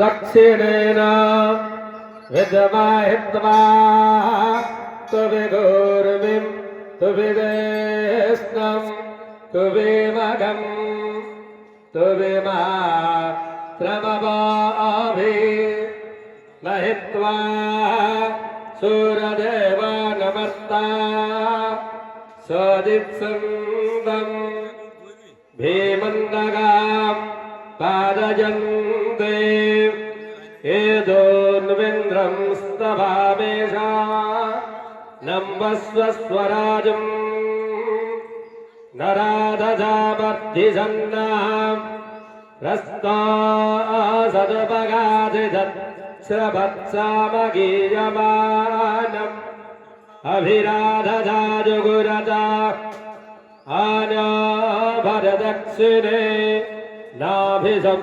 दक्षिणेन विद्महित्वा तुविगूर्मिं तुविदेष्णं तुविमगं तुविमात्रमवाभि महित्वा सूरदेवानमर्ता सदित्सन्दं भीमन्दगां पादयन्ते एदोन्विन्द्रं स्तभामेषा नम्बस्व स्वराजं नरादजामर्धिषन्नां रस्तासदपगाधिश्रभत्सामगीयमानम् अभिराधजाजुगुरजा आना भरदक्षिणे नाभिसं